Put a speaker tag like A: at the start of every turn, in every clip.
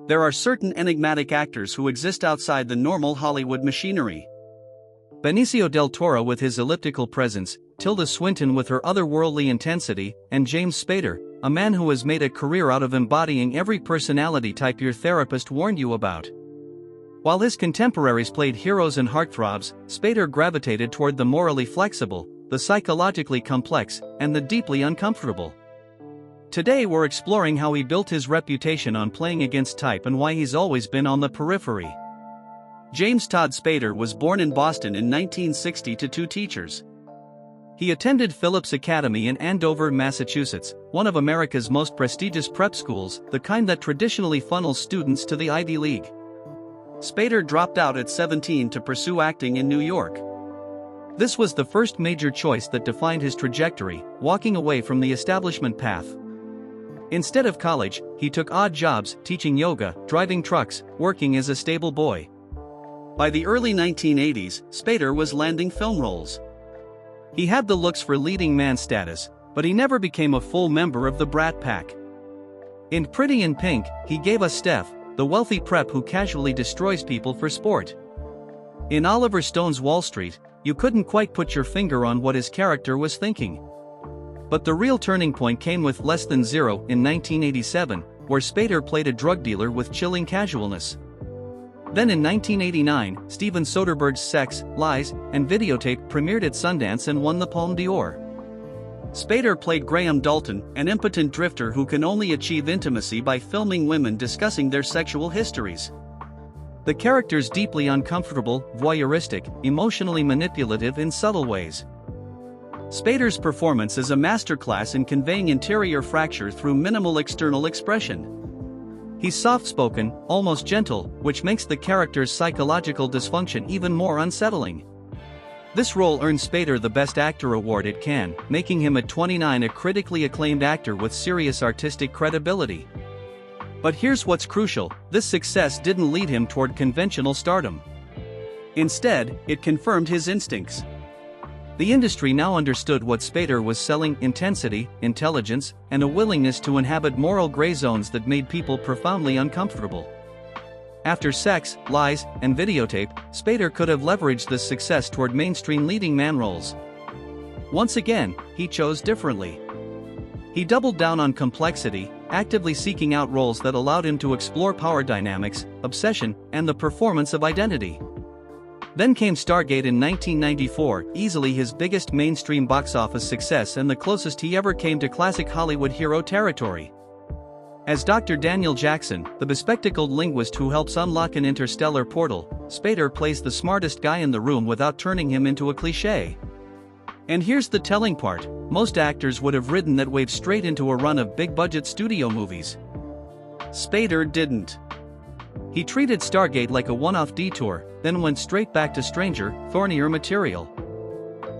A: There are certain enigmatic actors who exist outside the normal Hollywood machinery. Benicio del Toro with his elliptical presence, Tilda Swinton with her otherworldly intensity, and James Spader, a man who has made a career out of embodying every personality type your therapist warned you about. While his contemporaries played heroes and heartthrobs, Spader gravitated toward the morally flexible, the psychologically complex, and the deeply uncomfortable. Today we're exploring how he built his reputation on playing against type and why he's always been on the periphery. James Todd Spader was born in Boston in 1960 to two teachers. He attended Phillips Academy in Andover, Massachusetts, one of America's most prestigious prep schools, the kind that traditionally funnels students to the Ivy League. Spader dropped out at 17 to pursue acting in New York. This was the first major choice that defined his trajectory, walking away from the establishment path. Instead of college, he took odd jobs, teaching yoga, driving trucks, working as a stable boy. By the early 1980s, Spader was landing film roles. He had the looks for leading man status, but he never became a full member of the Brat Pack. In Pretty in Pink, he gave us Steph, the wealthy prep who casually destroys people for sport. In Oliver Stone's Wall Street, you couldn't quite put your finger on what his character was thinking. But the real turning point came with Less Than Zero in 1987, where Spader played a drug dealer with chilling casualness. Then in 1989, Steven Soderbergh's Sex, Lies, and Videotape premiered at Sundance and won the Palme d'Or. Spader played Graham Dalton, an impotent drifter who can only achieve intimacy by filming women discussing their sexual histories. The character's deeply uncomfortable, voyeuristic, emotionally manipulative in subtle ways. Spader's performance is a masterclass in conveying interior fracture through minimal external expression. He's soft-spoken, almost gentle, which makes the character's psychological dysfunction even more unsettling. This role earned Spader the Best Actor award at Cannes, making him at 29 a critically acclaimed actor with serious artistic credibility. But here's what's crucial: this success didn't lead him toward conventional stardom. Instead, it confirmed his instincts. The industry now understood what Spader was selling: intensity, intelligence, and a willingness to inhabit moral gray zones that made people profoundly uncomfortable. After Sex, Lies, and Videotape, Spader could have leveraged this success toward mainstream leading man roles. Once again, he chose differently. He doubled down on complexity, actively seeking out roles that allowed him to explore power dynamics, obsession, and the performance of identity. Then came Stargate in 1994, easily his biggest mainstream box office success and the closest he ever came to classic Hollywood hero territory. As Dr. Daniel Jackson, the bespectacled linguist who helps unlock an interstellar portal, Spader plays the smartest guy in the room without turning him into a cliché. And here's the telling part: most actors would have ridden that wave straight into a run of big-budget studio movies. Spader didn't. He treated Stargate like a one-off detour, then went straight back to stranger, thornier material.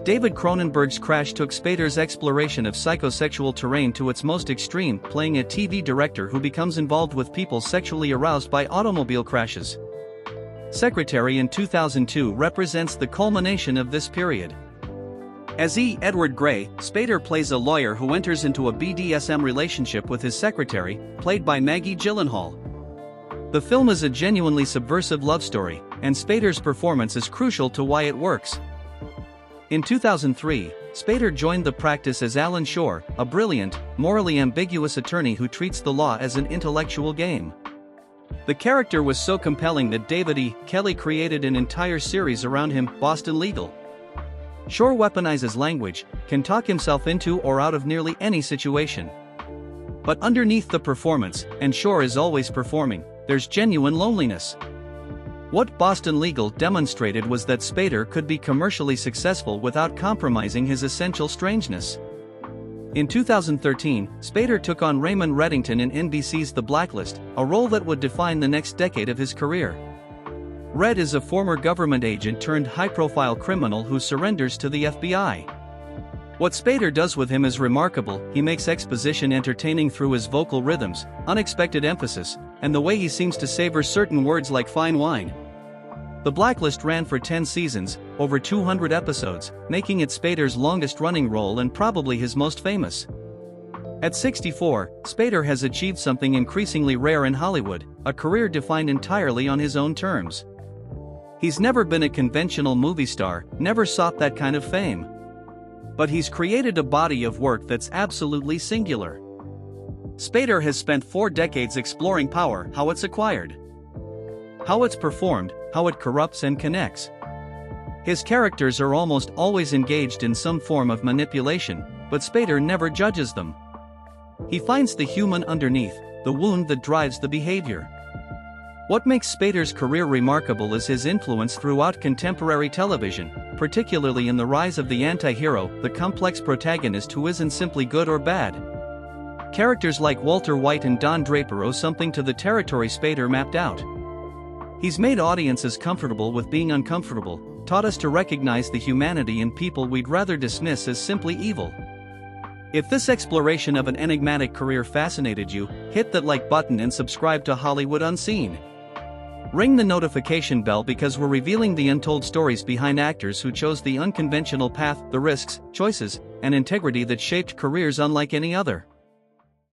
A: David Cronenberg's Crash took Spader's exploration of psychosexual terrain to its most extreme, playing a TV director who becomes involved with people sexually aroused by automobile crashes. Secretary in 2002 represents the culmination of this period. As E. Edward Grey, Spader plays a lawyer who enters into a BDSM relationship with his secretary, played by Maggie Gyllenhaal. The film is a genuinely subversive love story, and Spader's performance is crucial to why it works. In 2003, Spader joined the practice as Alan Shore, a brilliant, morally ambiguous attorney who treats the law as an intellectual game. The character was so compelling that David E. Kelley created an entire series around him, Boston Legal. Shore weaponizes language, can talk himself into or out of nearly any situation. But underneath the performance, and Shore is always performing, there's genuine loneliness. What Boston Legal demonstrated was that Spader could be commercially successful without compromising his essential strangeness. In 2013, Spader took on Raymond Reddington in NBC's The Blacklist, a role that would define the next decade of his career. Red is a former government agent turned high-profile criminal who surrenders to the FBI. What Spader does with him is remarkable. He makes exposition entertaining through his vocal rhythms, unexpected emphasis, and the way he seems to savor certain words like fine wine. The Blacklist ran for 10 seasons, over 200 episodes, making it Spader's longest-running role and probably his most famous. At 64, Spader has achieved something increasingly rare in Hollywood, a career defined entirely on his own terms. He's never been a conventional movie star, never sought that kind of fame. But he's created a body of work that's absolutely singular. Spader has spent 4 decades exploring power, how it's acquired, how it's performed, how it corrupts and connects. His characters are almost always engaged in some form of manipulation, but Spader never judges them. He finds the human underneath, the wound that drives the behavior. What makes Spader's career remarkable is his influence throughout contemporary television, particularly in the rise of the anti-hero, the complex protagonist who isn't simply good or bad. Characters like Walter White and Don Draper owe something to the territory Spader mapped out. He's made audiences comfortable with being uncomfortable, taught us to recognize the humanity in people we'd rather dismiss as simply evil. If this exploration of an enigmatic career fascinated you, hit that like button and subscribe to Hollywood Unseen. Ring the notification bell because we're revealing the untold stories behind actors who chose the unconventional path, the risks, choices, and integrity that shaped careers unlike any other.